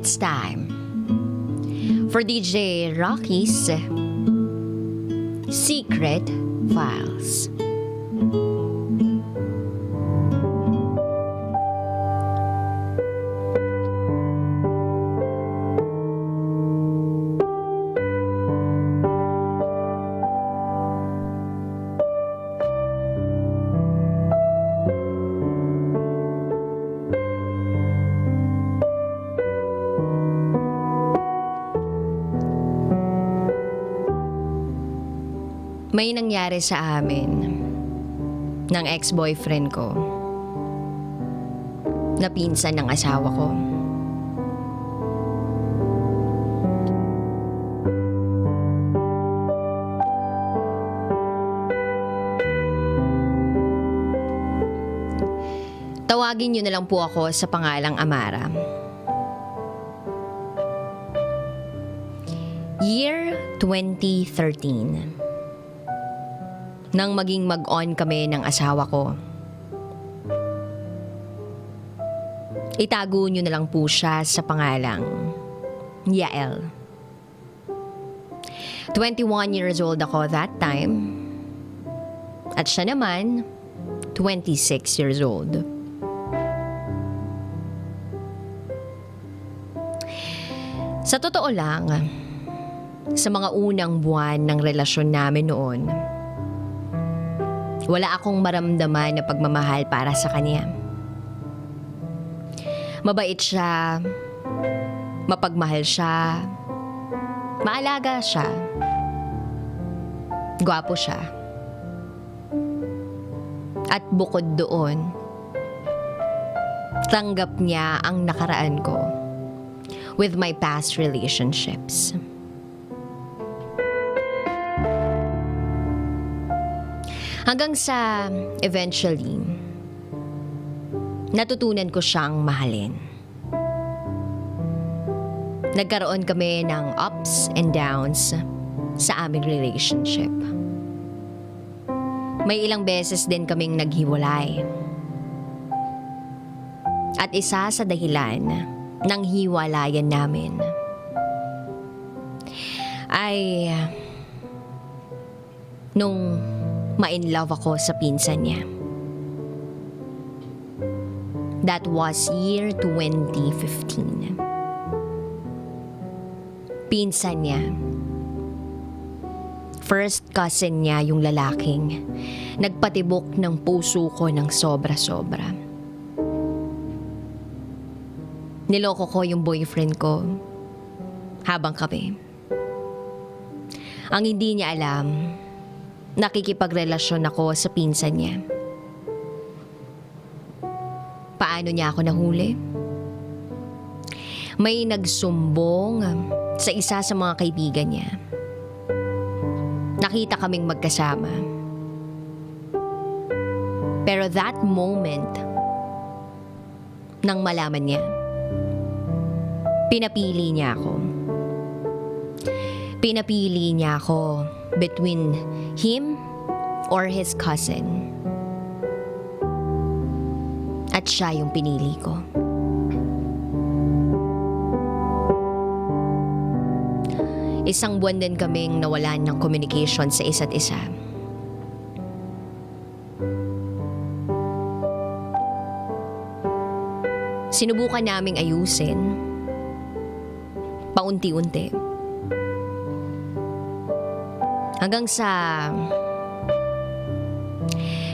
It's time for DJ Rocky's Secret Files. May nangyari sa amin ng ex-boyfriend ko na pinsan ng asawa ko. Tawagin niyo na lang po ako sa pangalang Amara. Year 2013. Nang maging mag-on kami ng asawa ko. Itago niyo na lang po siya sa pangalang Yael. 21 years old ako that time. At siya naman, 26 years old. Sa totoo lang, sa mga unang buwan ng relasyon namin noon, wala akong maramdaman na pagmamahal para sa kanya. Mabait siya, mapagmahal siya, maalaga siya, gwapo siya. At bukod doon, tanggap niya ang nakaraan ko with my past relationships. Hanggang sa eventually, natutunan ko siyang mahalin. Nagkaroon kami ng ups and downs sa aming relationship. May ilang beses din kaming naghiwalay. At isa sa dahilan ng hiwalayan namin ay nung ma-in-love ako sa pinsan niya. That was year 2015. Pinsan niya. First cousin niya yung lalaking nagpatibok ng puso ko ng sobra-sobra. Niloko ko yung boyfriend ko habang kami. Ang hindi niya alam, nakikipagrelasyon ako sa pinsan niya. Paano niya ako nahuli? May nagsumbong sa isa sa mga kaibigan niya. Nakita kaming magkasama. Pero that moment, nang malaman niya, pinapili niya ako. Pinapili niya ako between him or his cousin. At siya yung pinili ko. Isang buwan din kaming nawalan ng communication sa isa't isa. Sinubukan naming ayusin, paunti-unti. Hanggang sa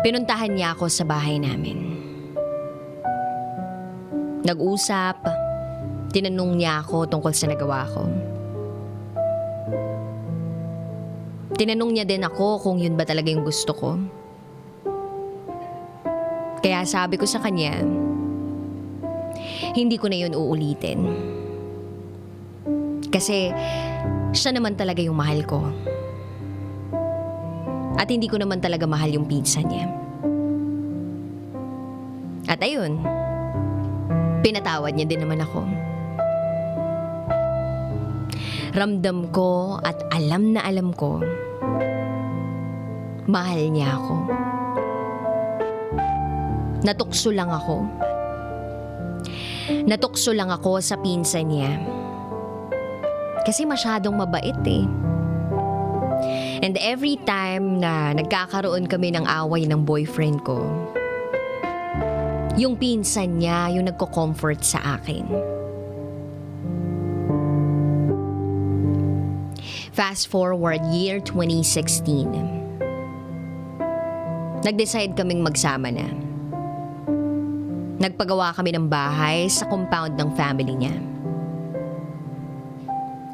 pinuntahan niya ako sa bahay namin. Nag-usap, tinanong niya ako tungkol sa nagawa ko. Tinanong niya din ako kung yun ba talaga yung gusto ko. Kaya sabi ko sa kanya, hindi ko na yun uulitin. Kasi siya naman talaga yung mahal ko. At hindi ko naman talaga mahal yung pinsan niya. At ayun, pinatawad niya din naman ako. Ramdam ko at alam na alam ko, mahal niya ako. Natukso lang ako. Natukso lang ako sa pinsan niya. Kasi masyadong mabait eh. And every time na nagkakaroon kami ng away ng boyfriend ko, yung pinsan niya yung nagko-comfort sa akin. Fast forward year 2016. Nag-decide kaming magsama na. Nagpagawa kami ng bahay sa compound ng family niya.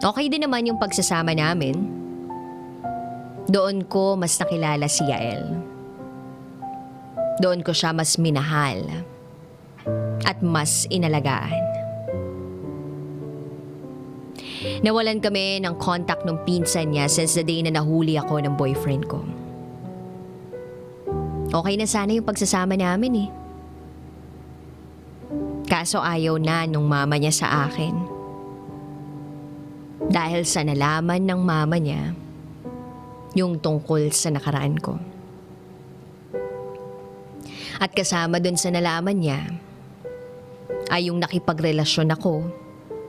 Okay din naman yung pagsasama namin. Doon ko mas nakilala si Yael. Doon ko siya mas minahal at mas inalagaan. Nawalan kami ng contact ng pinsan niya since the day na nahuli ako ng boyfriend ko. Okay na sana yung pagsasama namin eh. Kaso ayaw na nung mama niya sa akin. Dahil sa nalaman ng mama niya yung tungkol sa nakaraan ko. At kasama dun sa nalaman niya ay yung nakipagrelasyon ako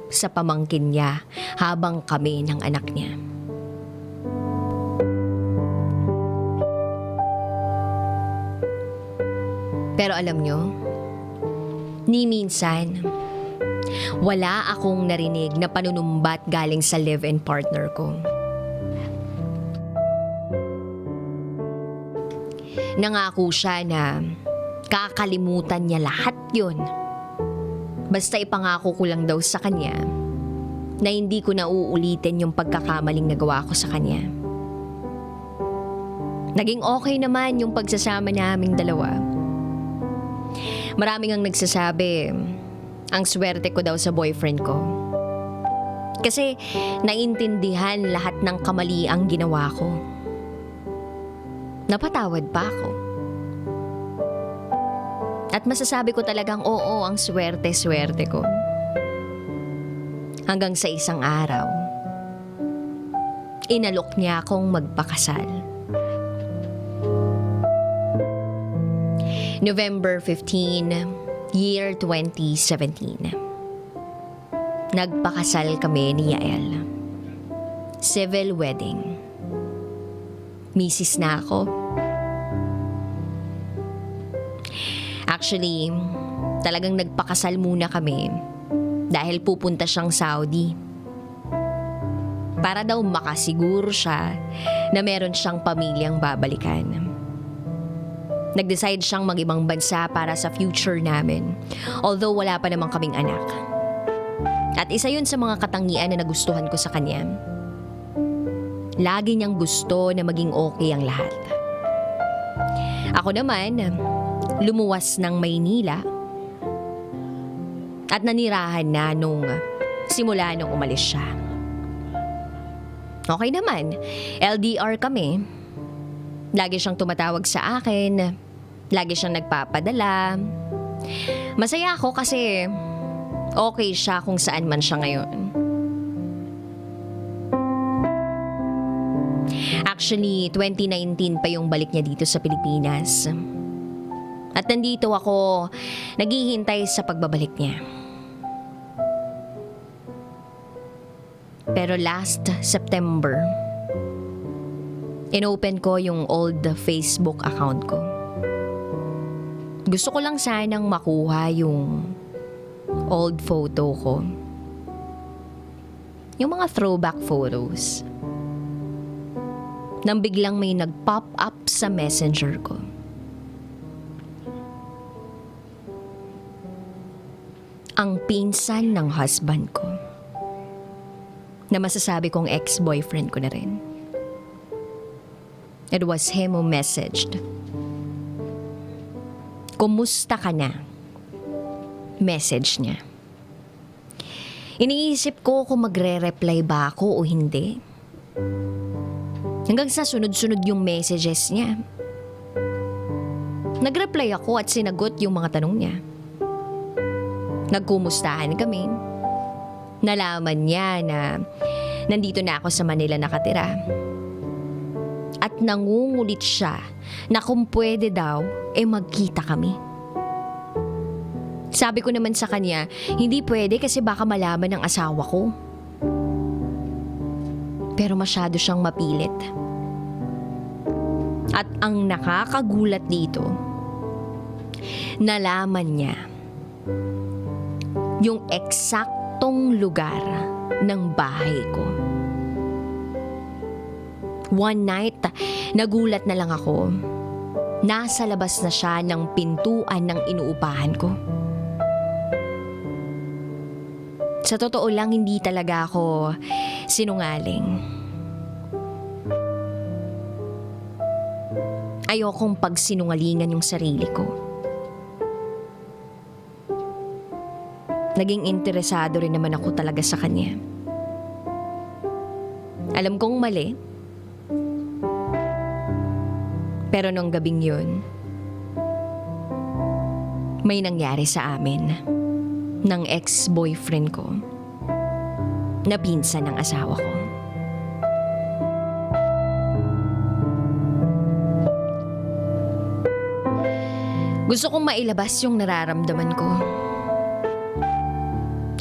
sa pamangkin niya habang kami ng anak niya. Pero alam nyo, ni minsan, wala akong narinig na panunumbat galing sa live-in partner ko. Nangako siya na kakalimutan niya lahat yun. Basta ipangako ko lang daw sa kanya na hindi ko na uulitin yung pagkakamaling nagawa ko sa kanya. Naging okay naman yung pagsasama naming dalawa. Maraming ang nagsasabi, ang swerte ko daw sa boyfriend ko. Kasi naintindihan lahat ng kamaliang ginawa ko. Napatawad pa ako. At masasabi ko talagang oo, ang swerte-swerte ko. Hanggang sa isang araw, inalok niya akong magpakasal. November 15, year 2017. Nagpakasal kami ni Yael. Civil wedding. Misis na ako. Actually, talagang nagpakasal muna kami dahil pupunta siyang Saudi. Para daw makasiguro siya na meron siyang pamilyang babalikan. Nag-decide siyang mag-ibang bansa para sa future namin, although wala pa namang kaming anak. At isa yun sa mga katangian na nagustuhan ko sa kanya. Lagi niyang gusto na maging okay ang lahat. Ako naman, lumuwas ng Maynila at nanirahan na nung simula nung umalis siya. Okay naman, LDR kami. Lagi siyang tumatawag sa akin. Lagi siyang nagpapadala. Masaya ako kasi okay siya kung saan man siya ngayon. Actually, 2019 pa yung balik niya dito sa Pilipinas. At nandito ako, naghihintay sa pagbabalik niya. Pero last September, inopen ko yung old Facebook account ko. Gusto ko lang sanang makuha yung old photo ko. Yung mga throwback photos. Nang biglang may nag-pop up sa messenger ko. Ang pinsan ng husband ko. Na masasabi kong ex-boyfriend ko na rin. It was him who messaged. Kumusta ka na? Message niya. Iniisip ko kung magre-reply ba ako o hindi. Hanggang sa sunod-sunod yung messages niya. Nag-reply ako at sinagot yung mga tanong niya. Nagkumustahan kami. Nalaman niya na nandito na ako sa Manila nakatira. At nangungulit siya na kung pwede daw, magkita kami. Sabi ko naman sa kanya, hindi pwede kasi baka malaman ng asawa ko. Pero masyado siyang mapilit. At ang nakakagulat dito, nalaman niya yung eksaktong lugar ng bahay ko. One night, nagulat na lang ako. Nasa labas na siya ng pintuan ng inuupahan ko. Sa totoo lang, hindi talaga ako sinungaling. Ayokong pagsinungalingan yung sarili ko. Naging interesado rin naman ako talaga sa kanya. Alam kong mali. Pero nung gabing yun, may nangyari sa amin ng ex-boyfriend ko na pinsan ng asawa ko. Gusto kong mailabas yung nararamdaman ko.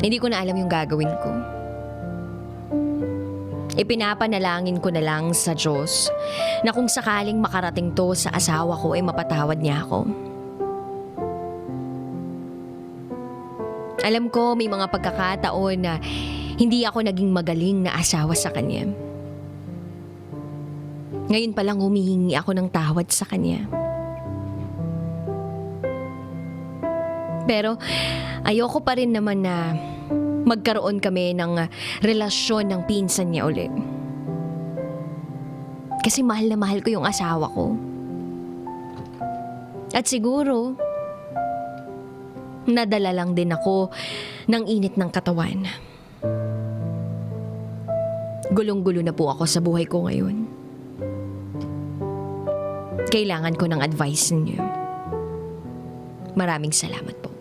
Hindi ko na alam yung gagawin ko. Ipinapanalangin ko na lang sa Diyos na kung sakaling makarating to sa asawa ko ay mapatawad niya ako. Alam ko may mga pagkakataon na hindi ako naging magaling na asawa sa kanya. Ngayon pa lang humihingi ako ng tawad sa kanya. Pero ayoko pa rin naman na magkaroon kami ng relasyon ng pinsan niya ulit. Kasi mahal na mahal ko yung asawa ko. At siguro, nadala lang din ako ng init ng katawan. Gulong-gulo na po ako sa buhay ko ngayon. Kailangan ko ng advice niyo. Maraming salamat po.